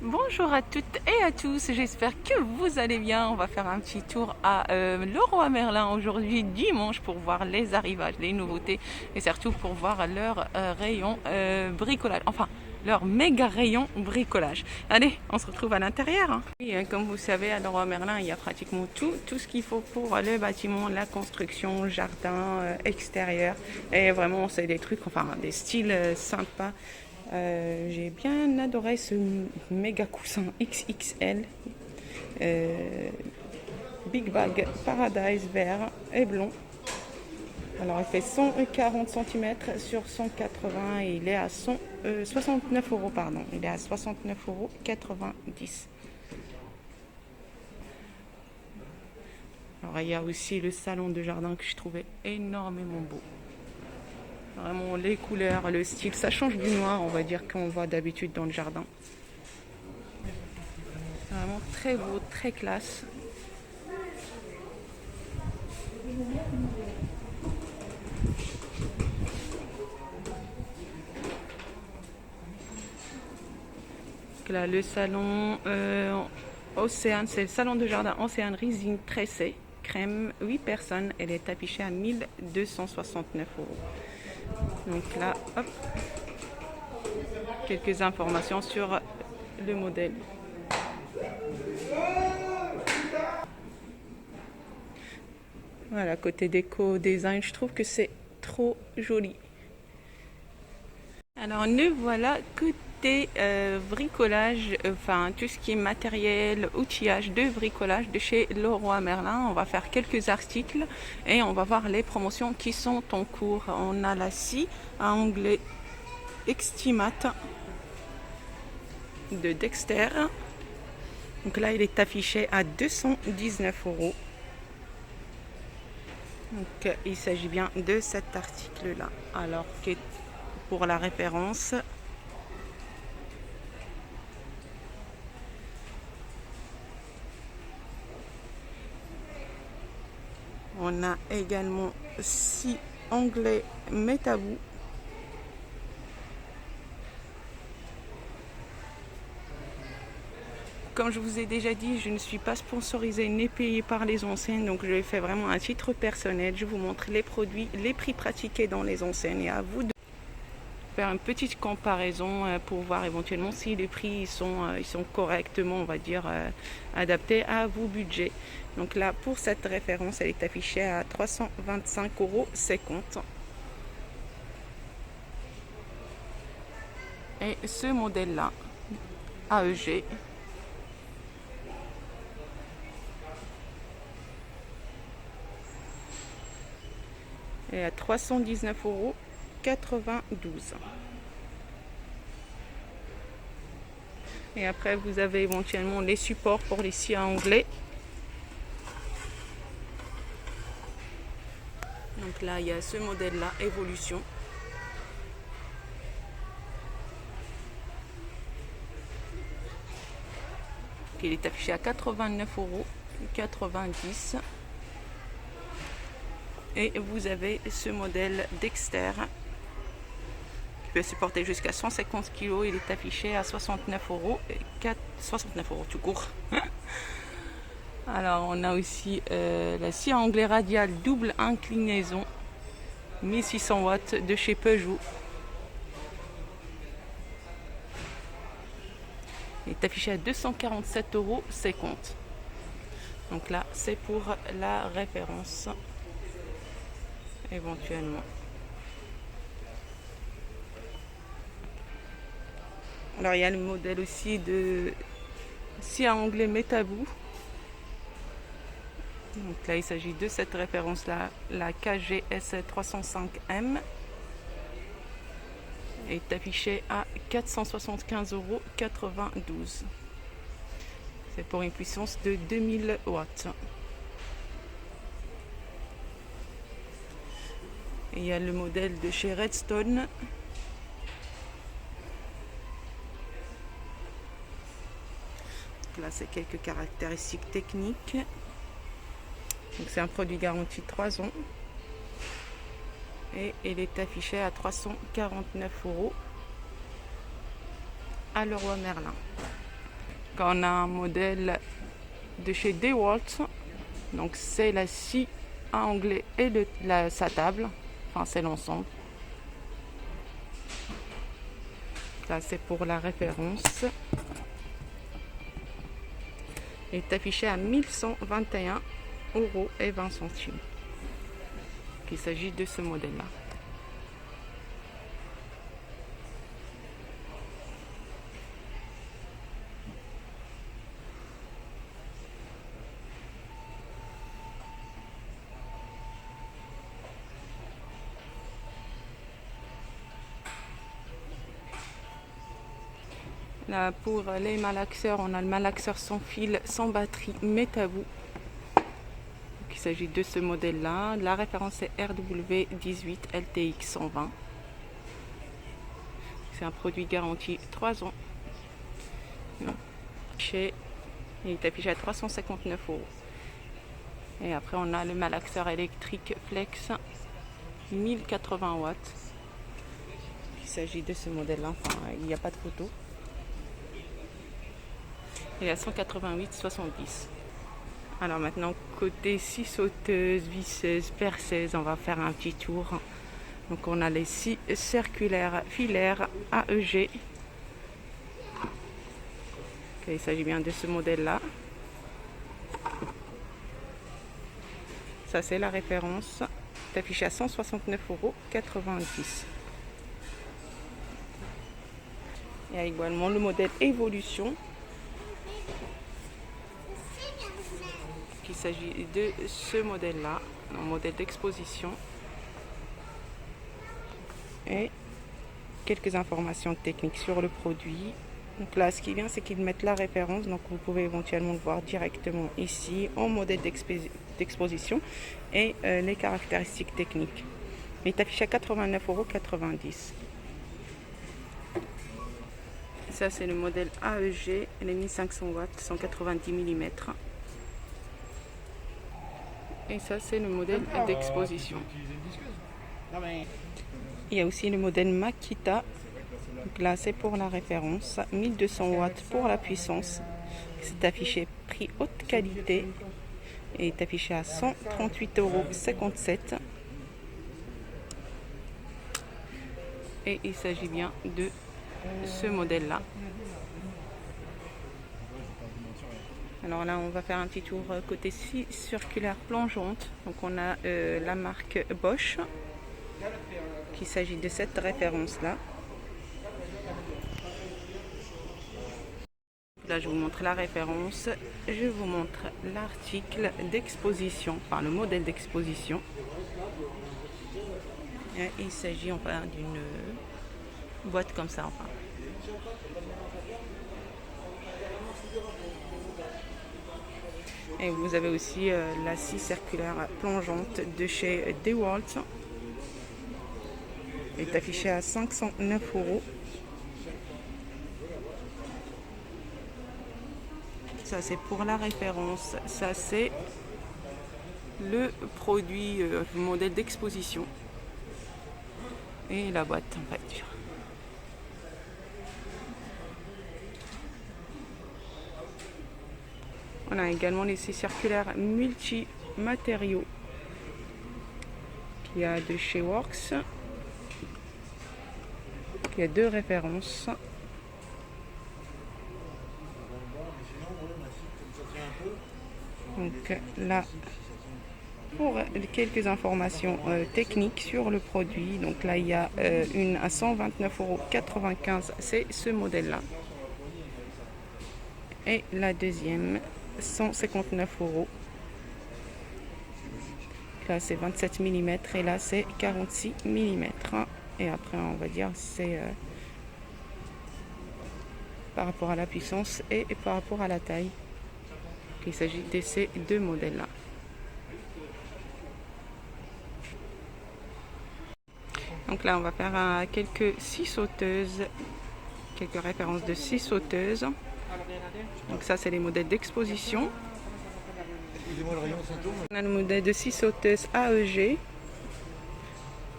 Bonjour à toutes et à tous, j'espère que vous allez bien. On va faire un petit tour à Leroy Merlin aujourd'hui dimanche pour voir les arrivages, les nouveautés et surtout pour voir leur rayon bricolage, enfin leur méga rayon bricolage. Allez, on se retrouve à l'intérieur. Hein. Et comme vous savez, à Leroy Merlin, il y a pratiquement tout ce qu'il faut pour le bâtiment, la construction, jardin, extérieur. Et vraiment, c'est des trucs, enfin des styles sympas. J'ai bien adoré ce méga coussin XXL Big Bag Paradise vert et blond. Alors il fait 140 cm sur 180 et il est à 69 euros pardon. Il est à 69,90 €. Alors il y a aussi le salon de jardin que je trouvais énormément beau. Vraiment les couleurs, le style, ça change du noir on va dire qu'on voit d'habitude dans le jardin. Vraiment très beau, très classe. Donc là, le salon Océane, c'est le salon de jardin Océane Résine tressée, crème, 8 personnes. Elle est affichée à 1269 €. Donc là, hop, quelques informations sur le modèle. Voilà, côté déco, design, je trouve que c'est trop joli. Alors nous voilà côté bricolage, enfin tout ce qui est matériel, outillage de bricolage de chez Leroy Merlin. On va faire quelques articles et on va voir les promotions qui sont en cours. On a la scie à onglet Extimat de Dexter. Donc là il est affiché à 219 €. Donc il s'agit bien de cet article là. Alors pour la référence, on a également 6 onglets métabou. Comme je vous ai déjà dit, je ne suis pas sponsorisée ni payée par les enseignes, donc je l'ai fait vraiment à titre personnel. Je vous montre les produits, les prix pratiqués dans les enseignes et à vous de faire une petite comparaison pour voir éventuellement si les prix ils sont correctement, on va dire, adaptés à vos budgets. Donc là, pour cette référence, elle est affichée à 325,50 €. Et ce modèle-là, AEG, est à 319,92 €. Et après, vous avez éventuellement les supports pour les scies à onglet. Donc là, il y a ce modèle-là, Evolution. Il est affiché à 89,90 €. Et vous avez ce modèle Dexter qui peut supporter jusqu'à 150 kg. Il est affiché à 69 €. 69 € tout court. Alors on a aussi la scie à onglet radial double inclinaison 1600 watts de chez Peugeot. Il est affiché à 247,50 €. Donc là c'est pour la référence éventuellement. Alors il y a le modèle aussi de scie à onglet métabou. Donc là il s'agit de cette référence là, la KGS 305M. Est affiché à 475,92 €. C'est pour une puissance de 2000 watts. Et il y a le modèle de chez Redstone. Là, c'est quelques caractéristiques techniques. Donc, c'est un produit garanti 3 ans. Et il est affiché à 349 € à Leroy Merlin. On a un modèle de chez DeWalt. Donc c'est la scie à onglet et sa table. Enfin c'est l'ensemble. Là c'est pour la référence. Il est affiché à 1121,20 €. Il s'agit de ce modèle-là. Là, pour les malaxeurs, on a le malaxeur sans fil, sans batterie, Metaboo. Il s'agit de ce modèle-là. La référence est RW18 LTX 120. C'est un produit garanti 3 ans. Il est affiché à 359 €. Et après, on a le malaxeur électrique Flex 1080 watts. Il s'agit de ce modèle-là. Enfin, il n'y a pas de photo. Il est à 188,70 €. Alors maintenant, côté scie sauteuse, visseuse, perceuse, on va faire un petit tour. Donc on a les scies circulaires filaires AEG. Il s'agit bien de ce modèle-là. Ça c'est la référence. C'est affiché à 169,90 €. Il y a également le modèle Évolution. Il s'agit de ce modèle-là, un modèle d'exposition. Et quelques informations techniques sur le produit. Donc là, ce qui vient, c'est qu'ils mettent la référence. Donc vous pouvez éventuellement le voir directement ici en modèle d'exposition et les caractéristiques techniques. Il est affiché à 89,90 €. Ça, c'est le modèle AEG, les 1500 watts, 190 mm. Et ça, c'est le modèle d'exposition. Il y a aussi le modèle Makita. Donc là, c'est pour la référence. 1200 watts pour la puissance. C'est affiché prix haute qualité. Et est affiché à 138,57 €. Et il s'agit bien de ce modèle-là. Alors là, on va faire un petit tour côté scie circulaire plongeante. Donc on a la marque Bosch, qu'il s'agit de cette référence-là. Là, je vous montre la référence. Je vous montre l'article d'exposition, enfin le modèle d'exposition. Il s'agit enfin d'une boîte comme ça. Enfin. Et vous avez aussi la scie circulaire plongeante de chez DeWalt. Elle est affichée à 509 €. Ça c'est pour la référence. Ça c'est le produit, le modèle d'exposition. Et la boîte en facture. On a également les scies circulaires multi-matériaux qui a de chez Works. Il y a 2 références. Donc là, pour quelques informations techniques sur le produit, donc là il y a une à 129,95 €, c'est ce modèle-là. Et la deuxième, 159 €. Là c'est 27 mm et là c'est 46 mm. Et après on va dire c'est par rapport à la puissance et par rapport à la taille. Il s'agit de ces 2 modèles-là. Donc là on va faire quelques scies sauteuses, quelques références de scies sauteuses. Donc ça c'est les modèles d'exposition. On a le modèle de scie sauteuse AEG.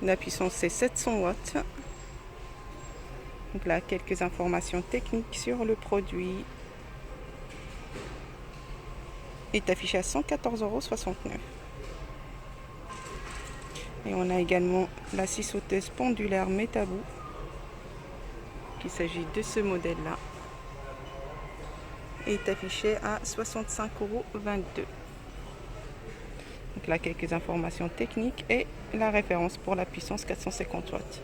La puissance c'est 700 watts. Donc là quelques informations techniques sur le produit. est affiché à 114,69 €. Et on a également la scie sauteuse pendulaire Metaboo. Il s'agit de ce modèle-là. Et est affiché à 65,22 €. Donc là, quelques informations techniques et la référence pour la puissance 450 watts.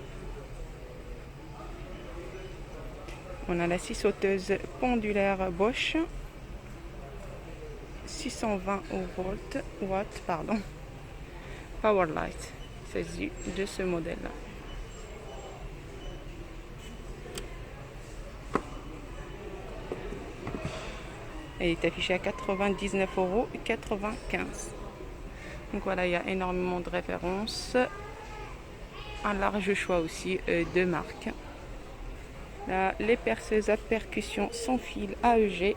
On a la scie sauteuse pendulaire Bosch 620 watts, Powerlight. Il s'agit de ce modèle-là. Elle est affichée à 99,95 €. Donc voilà, il y a énormément de références. Un large choix aussi de marques. Là, les perceuses à percussion sans fil AEG.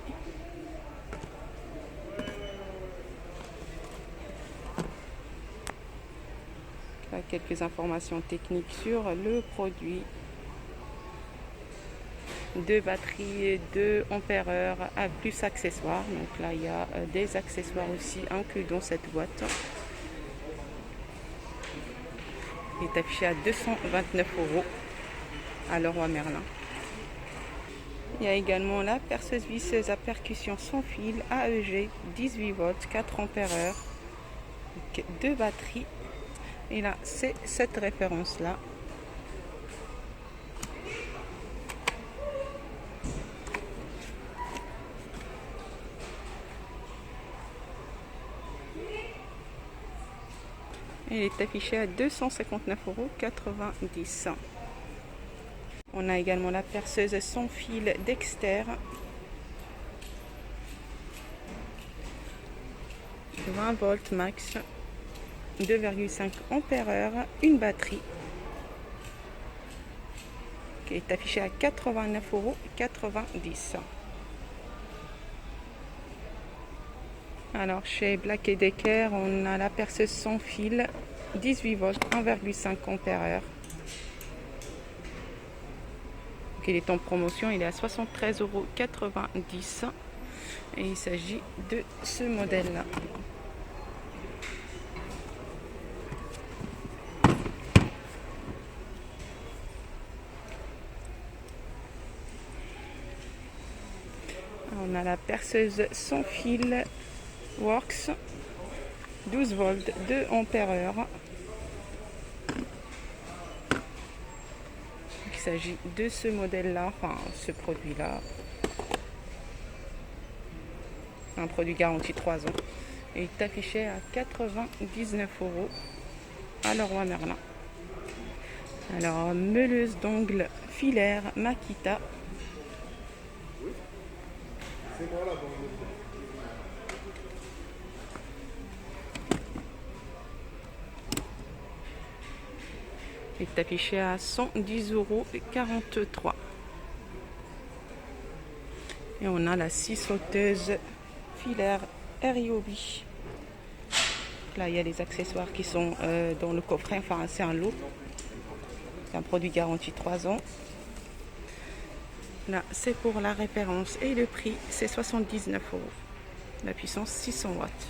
Là, quelques informations techniques sur le produit. 2 batteries, 2 ampères-heure à plus accessoires. Donc là, il y a des accessoires aussi inclus dans cette boîte. Il est affiché à 229 € à Leroy Merlin. Il y a également la perceuse visseuse à percussion sans fil AEG 18 volts, 4 ampères-heure, 2 batteries. Et là, c'est cette référence-là. Elle est affichée à 259,90 €. On a également la perceuse sans fil Dexter. 20 volts max, 2,5 ampères-heure, une batterie. Qui est affichée à 89,90 €. Alors chez Black & Decker, on a la perceuse sans fil 18 volts, 1,5 ampères-heure. Il est en promotion, il est à 73,90 € et il s'agit de ce modèle-là. On a la perceuse sans fil Works 12 volts, 2 ampères-heure. Il s'agit de ce modèle-là, enfin ce produit-là. Un produit garanti 3 ans. Et il est affiché à 99 € à Leroy Merlin. Alors, meuleuse d'ongles filaire Makita. Est affiché à 110,43 €. Et on a la scie sauteuse filaire Ryobi. Là, il y a les accessoires qui sont dans le coffret. Enfin, c'est un lot. C'est un produit garanti 3 ans. Là, c'est pour la référence. Et le prix, c'est 79 €. La puissance 600 watts.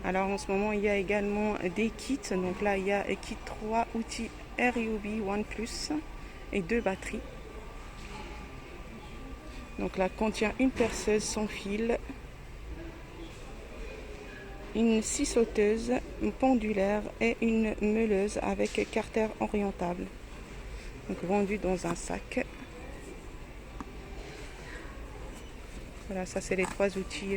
Alors, en ce moment, il y a également des kits. Donc là, il y a kit 3 outils Ryobi One Plus et 2 batteries. Donc là, contient une perceuse sans fil, une scie sauteuse, une pendulaire et une meuleuse avec carter orientable. Donc vendu dans un sac. Voilà, ça c'est les 3 outils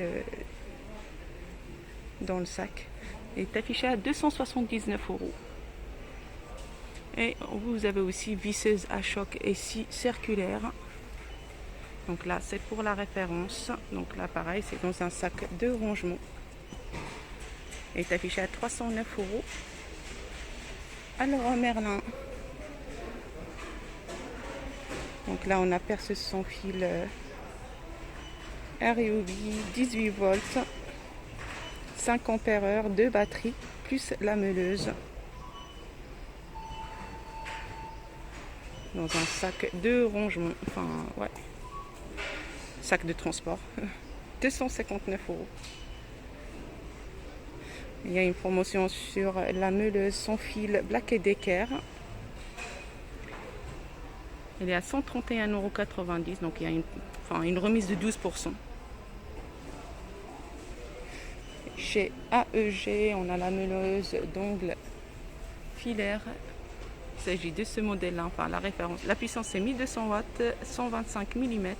dans le sac. Il est affiché à 279 €. Et vous avez aussi visseuse à choc et scie circulaire. Donc là, c'est pour la référence. Donc là, pareil, c'est dans un sac de rangement. Il est affiché à 309 € à Leroy Merlin. Donc là, on a perceuse sans fil Ryobi 18 volts, 5 ampères-heure, 2 batteries, plus la meuleuse. Dans un sac de rangement. Enfin, ouais. Sac de transport. 259 euros. Il y a une promotion sur la meuleuse sans fil Black & Decker. Elle est à 131,90 euros. Donc il y a une remise de 12%. Chez AEG, on a la meuleuse d'ongles filaire. Il s'agit de ce modèle-là, enfin la référence. La puissance est 1200 watts, 125 mm.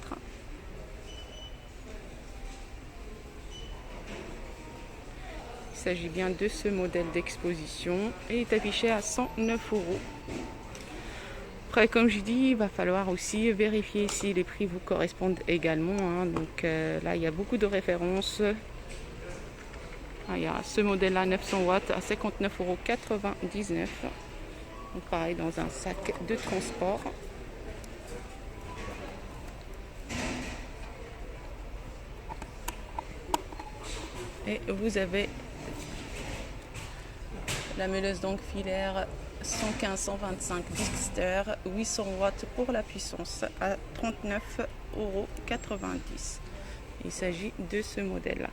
Il s'agit bien de ce modèle d'exposition et est affiché à 109 euros. Après, comme je dis, il va falloir aussi vérifier si les prix vous correspondent également. Donc là, il y a beaucoup de références. Il y a ce modèle-là, 900 watts à 59,99 euros. Donc pareil, dans un sac de transport. Et vous avez la meuleuse donc filaire 115-125 Dexter, 800 watts pour la puissance à 39,90 euros. Il s'agit de ce modèle-là.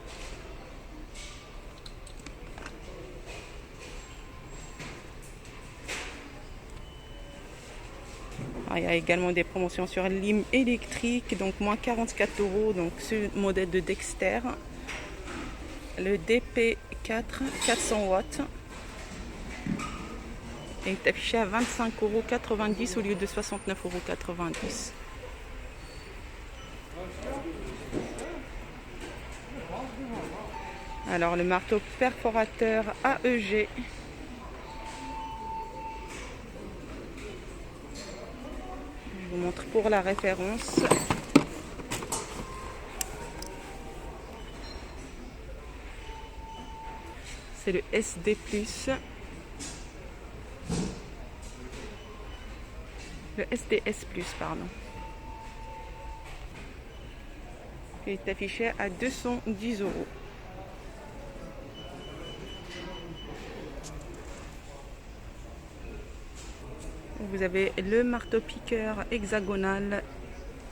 Il y a également des promotions sur la lime électrique, donc moins 44 euros. Donc ce modèle de Dexter, le DP4 400 watts, est affiché à 25,90 euros au lieu de 69,90 euros. Alors le marteau perforateur AEG. Je vous montre pour la référence. C'est le SD+. Le SDS+, pardon. Il est affiché à 210 euros. Vous avez le marteau-piqueur hexagonal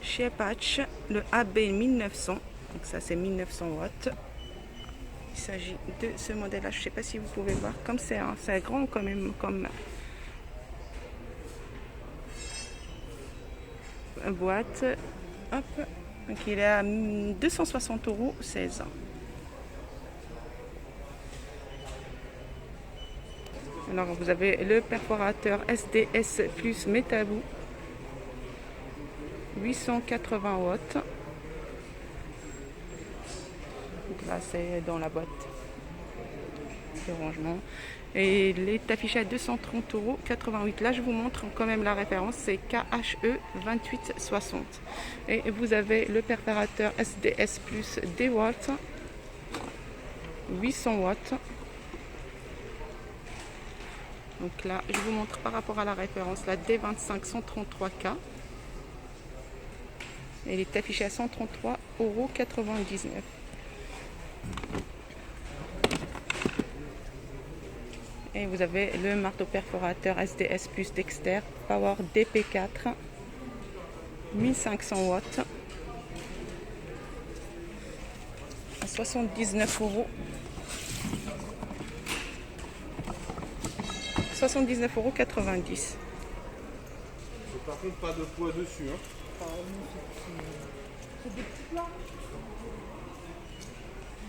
chez Apache, le AB 1900. Donc ça c'est 1900 watts. Il s'agit de ce modèle-là. Je ne sais pas si vous pouvez voir comme c'est grand quand même comme boîte. Hop. Donc il est à 260 euros 16. Alors vous avez le perforateur SDS plus Métabou, 880 watts. Donc là c'est dans la boîte de rangement. Et il est affiché à 230,88 euros. Là je vous montre quand même la référence, c'est KHE 2860. Et vous avez le perforateur SDS plus DeWalt, 800 watts. Donc là, je vous montre par rapport à la référence, la D25 133K. Elle est affichée à 133,99 euros. Et vous avez le marteau perforateur SDS plus Dexter Power DP4, 1500 watts, à 79 euros. 79,90 euros. Par contre, pas de poids dessus.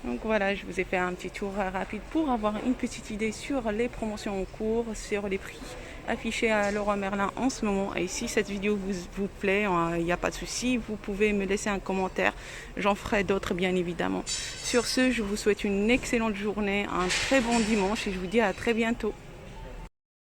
Donc voilà, je vous ai fait un petit tour rapide pour avoir une petite idée sur les promotions en cours, sur les prix affichés à Leroy Merlin en ce moment. Et si cette vidéo vous plaît, il n'y a pas de souci, vous pouvez me laisser un commentaire. J'en ferai d'autres bien évidemment. Sur ce, je vous souhaite une excellente journée, un très bon dimanche et je vous dis à très bientôt.